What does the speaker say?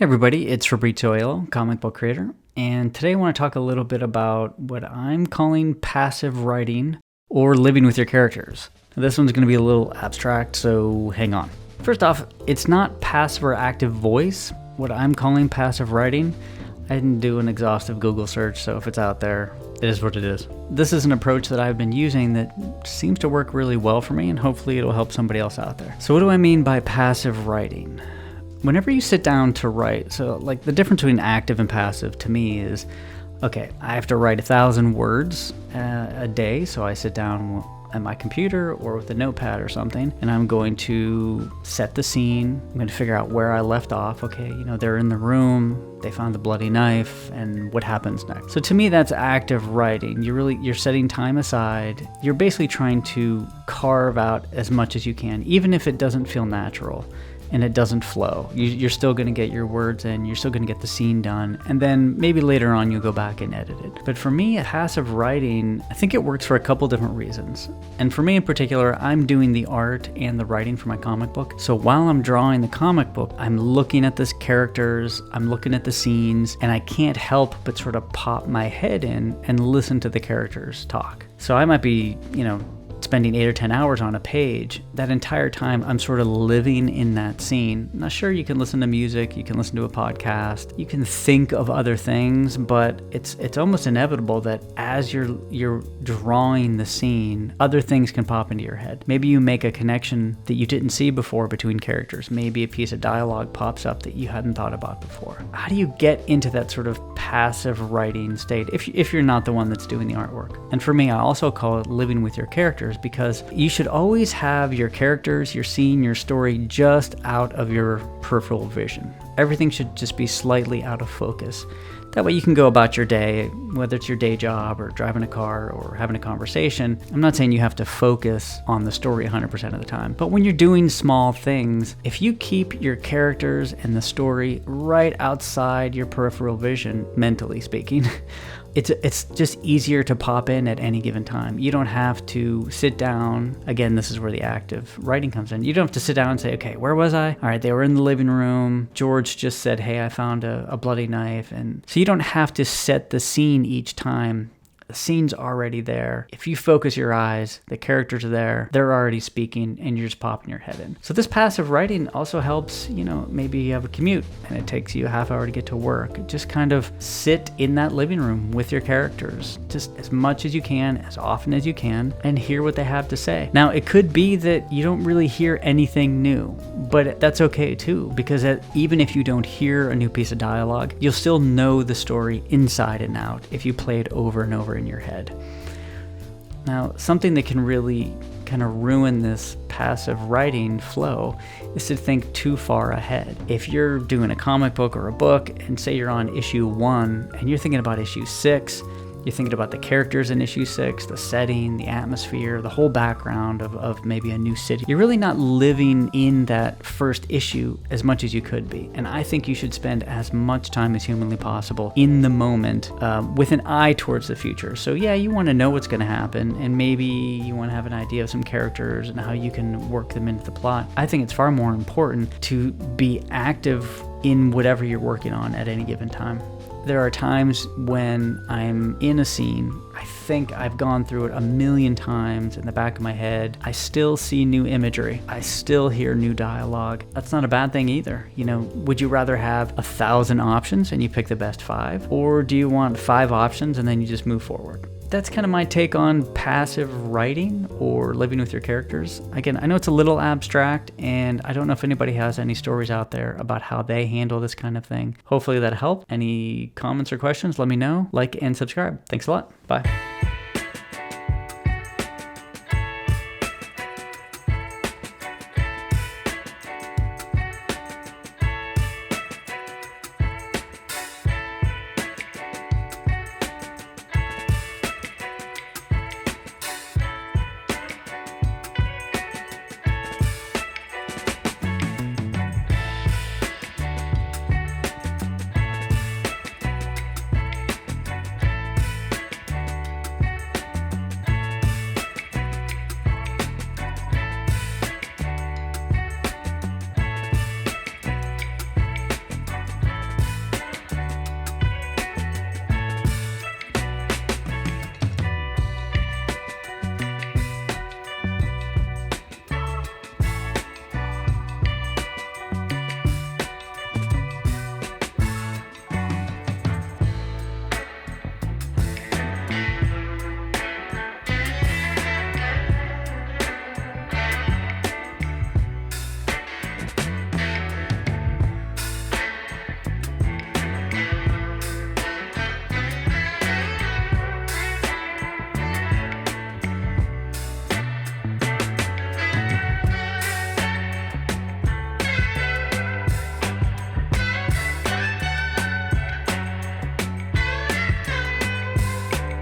Everybody, it's Fabrizio Aiello, comic book creator, and today I want to talk a little bit about what I'm calling passive writing or living with your characters. This one's going to be a little abstract, so hang on. First off, it's not passive or active voice, what I'm calling passive writing. I didn't do an exhaustive Google search, so if it's out there, it is what it is. This is an approach that I've been using that seems to work really well for me, and hopefully it'll help somebody else out there. So what do I mean by passive writing? Whenever you sit down to write, so like the difference between active and passive to me is, okay, I have to write 1,000 words a day, so I sit down at my computer or with a notepad or something, and I'm going to set the scene. I'm going to figure out where I left off. Okay, they're in the room, they found the bloody knife, and what happens next. So to me, that's active writing. You're setting time aside. You're basically trying to carve out as much as you can, even if it doesn't feel natural and it doesn't flow. You're still going to get your words in, you're still going to get the scene done, and then maybe later on you'll go back and edit it. But for me, passive writing, I think it works for a couple different reasons. And for me in particular, I'm doing the art and the writing for my comic book. So while I'm drawing the comic book, I'm looking at the characters, I'm looking at the scenes, and I can't help but sort of pop my head in and listen to the characters talk. So I might be, spending 8 or 10 hours on a page. That entire time, I'm sort of living in that scene. Now, sure, you can listen to music, you can listen to a podcast, you can think of other things, but it's almost inevitable that as you're drawing the scene, other things can pop into your head. Maybe you make a connection that you didn't see before between characters. Maybe a piece of dialogue pops up that you hadn't thought about before. How do you get into that sort of passive writing state if you're not the one that's doing the artwork? And for me, I also call it living with your characters, because you should always have your characters, your scene, your story just out of your peripheral vision. Everything should just be slightly out of focus. That way you can go about your day, whether it's your day job or driving a car or having a conversation. I'm not saying you have to focus on the story 100% of the time, but when you're doing small things, if you keep your characters and the story right outside your peripheral vision, mentally speaking, it's just easier to pop in at any given time. You don't have to sit down. Again, this is where the active writing comes in. You don't have to sit down and say, okay, where was I? All right, they were in the living room. George just said, hey, I found a bloody knife. And so you don't have to set the scene each time. The scene's already there. If you focus your eyes, the characters are there, they're already speaking, and you're just popping your head in. So this passive writing also helps, maybe you have a commute and it takes you a half hour to get to work. Just kind of sit in that living room with your characters, just as much as you can, as often as you can, and hear what they have to say. Now, it could be that you don't really hear anything new, but that's okay too, because even if you don't hear a new piece of dialogue, you'll still know the story inside and out if you play it over and over in your head. Now, something that can really kind of ruin this passive writing flow is to think too far ahead. If you're doing a comic book or a book, and say you're on issue 1 and you're thinking about issue 6, you're thinking about the characters in issue 6, the setting, the atmosphere, the whole background of maybe a new city. You're really not living in that first issue as much as you could be. And I think you should spend as much time as humanly possible in the moment with an eye towards the future. So yeah, you want to know what's going to happen, and maybe you want to have an idea of some characters and how you can work them into the plot. I think it's far more important to be active in whatever you're working on at any given time. There are times when I'm in a scene, I think I've gone through it a million times in the back of my head. I still see new imagery. I still hear new dialogue. That's not a bad thing either. Would you rather have 1,000 options and you pick the best 5? Or do you want 5 options and then you just move forward? That's kind of my take on passive writing or living with your characters. Again, I know it's a little abstract, and I don't know if anybody has any stories out there about how they handle this kind of thing. Hopefully that helped. Any comments or questions, let me know. Like and subscribe. Thanks a lot. Bye.